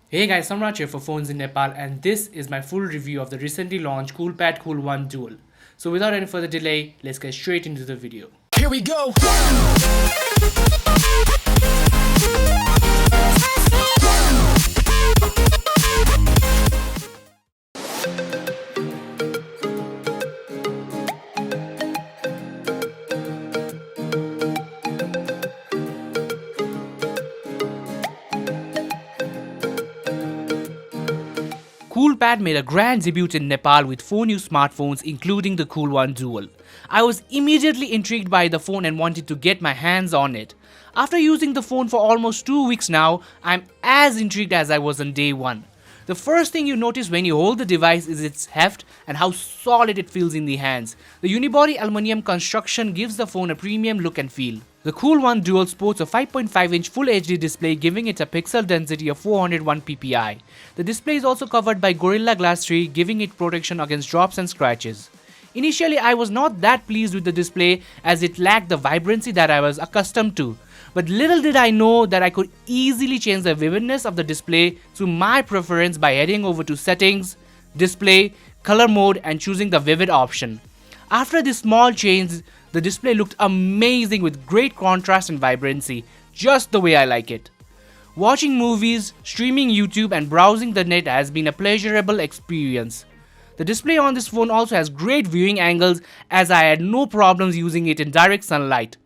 Hey guys, Samraj here for Phones in Nepal, and this is my full review of the recently launched Coolpad Cool1 Dual. So without any further delay, let's get straight into the video. Here we go. Coolpad made a grand debut in Nepal with 4 new smartphones including the Cool1 Dual. I was immediately intrigued by the phone and wanted to get my hands on it. After using the phone for almost 2 weeks now, I'm as intrigued as I was on day 1. The first thing you notice when you hold the device is its heft and how solid it feels in the hands. The unibody aluminum construction gives the phone a premium look and feel. The Cool1 Dual sports a 5.5-inch Full HD display, giving it a pixel density of 401 ppi. The display is also covered by Gorilla Glass 3, giving it protection against drops and scratches. Initially, I was not that pleased with the display as it lacked the vibrancy that I was accustomed to. But little did I know that I could easily change the vividness of the display to my preference by heading over to Settings, Display, Color Mode and choosing the Vivid option. After this small change, the display looked amazing with great contrast and vibrancy, just the way I like it. Watching movies, streaming YouTube and browsing the net has been a pleasurable experience. The display on this phone also has great viewing angles as I had no problems using it in direct sunlight.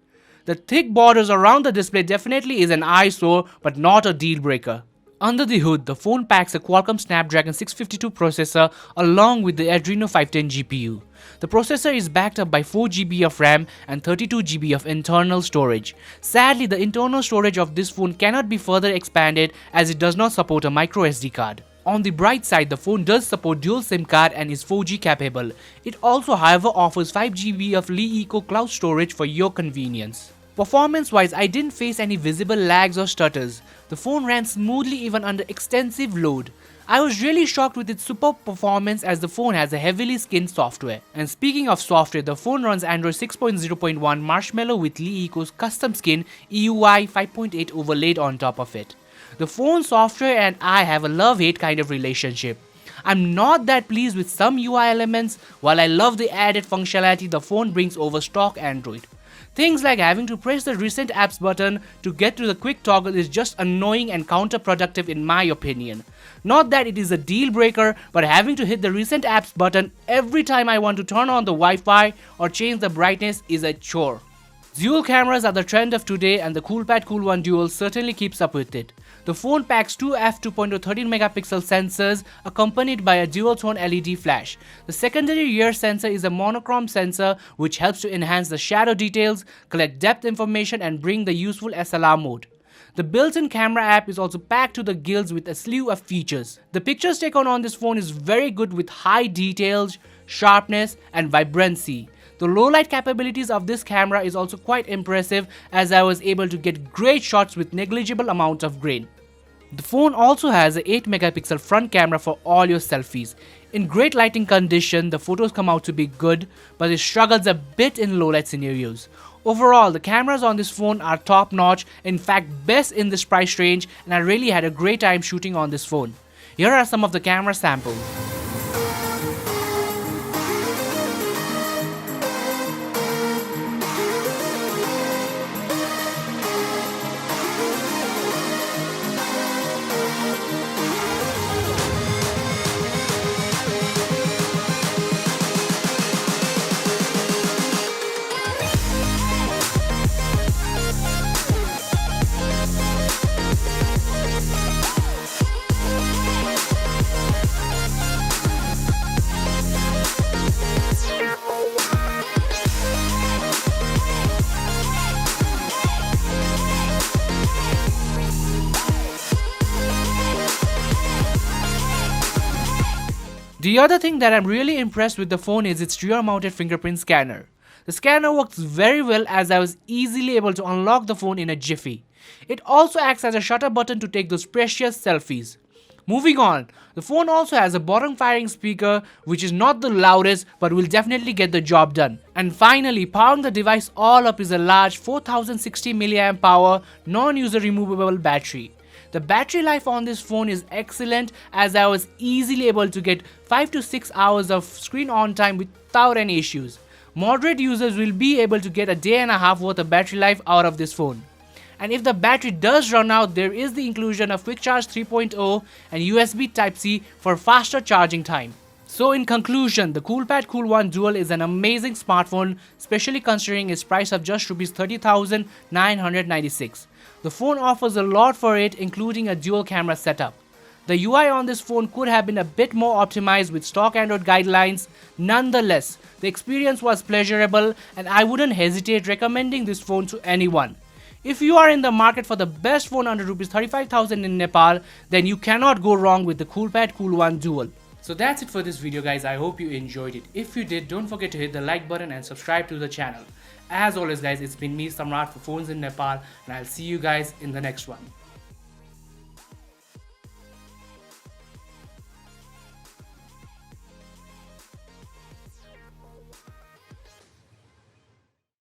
The thick borders around the display definitely is an eyesore but not a deal breaker. Under the hood, the phone packs a Qualcomm Snapdragon 652 processor along with the Adreno 510 GPU. The processor is backed up by 4GB of RAM and 32GB of internal storage. Sadly, the internal storage of this phone cannot be further expanded as it does not support a microSD card. On the bright side, the phone does support dual SIM card and is 4G capable. It also, however, offers 5GB of Lee Eco cloud storage for your convenience. Performance-wise, I didn't face any visible lags or stutters. The phone ran smoothly even under extensive load. I was really shocked with its superb performance as the phone has a heavily skinned software. And speaking of software, the phone runs Android 6.0.1 Marshmallow with Lee Eco's custom skin EUI 5.8 overlaid on top of it. The phone software and I have a love-hate kind of relationship. I'm not that pleased with some UI elements, while I love the added functionality the phone brings over stock Android. Things like having to press the recent apps button to get to the quick toggle is just annoying and counterproductive in my opinion. Not that it is a deal breaker, but having to hit the recent apps button every time I want to turn on the Wi-Fi or change the brightness is a chore. Dual cameras are the trend of today and the Coolpad Cool1 Dual certainly keeps up with it. The phone packs two f2.0 13MP sensors accompanied by a dual-tone LED flash. The secondary rear sensor is a monochrome sensor which helps to enhance the shadow details, collect depth information and bring the useful SLR mode. The built-in camera app is also packed to the gills with a slew of features. The pictures taken on this phone is very good with high details, sharpness and vibrancy. The low-light capabilities of this camera is also quite impressive as I was able to get great shots with negligible amount of grain. The phone also has an 8MP front camera for all your selfies. In great lighting condition, the photos come out to be good, but it struggles a bit in low-light scenarios. Overall, the cameras on this phone are top-notch, in fact best in this price range, and I really had a great time shooting on this phone. Here are some of the camera samples. The other thing that I'm really impressed with the phone is its rear-mounted fingerprint scanner. The scanner works very well as I was easily able to unlock the phone in a jiffy. It also acts as a shutter button to take those precious selfies. Moving on, the phone also has a bottom-firing speaker which is not the loudest but will definitely get the job done. And finally, powering the device all up is a large 4060 mAh non-user removable battery. The battery life on this phone is excellent, as I was easily able to get 5 to 6 hours of screen on time without any issues. Moderate users will be able to get a day and a half worth of battery life out of this phone. And if the battery does run out, there is the inclusion of Quick Charge 3.0 and USB Type-C for faster charging time. So in conclusion, the Coolpad Cool1 Dual is an amazing smartphone, especially considering its price of just Rs 30,996. The phone offers a lot for it, including a dual camera setup. The UI on this phone could have been a bit more optimized with stock Android guidelines. Nonetheless, the experience was pleasurable and I wouldn't hesitate recommending this phone to anyone. If you are in the market for the best phone under Rs 35,000 in Nepal, then you cannot go wrong with the Coolpad Cool1 Dual. So that's it for this video, guys. I hope you enjoyed it. If you did, don't forget to hit the like button and subscribe to the channel. As always, guys, it's been me, Samrat, for Phones in Nepal, and I'll see you guys in the next one.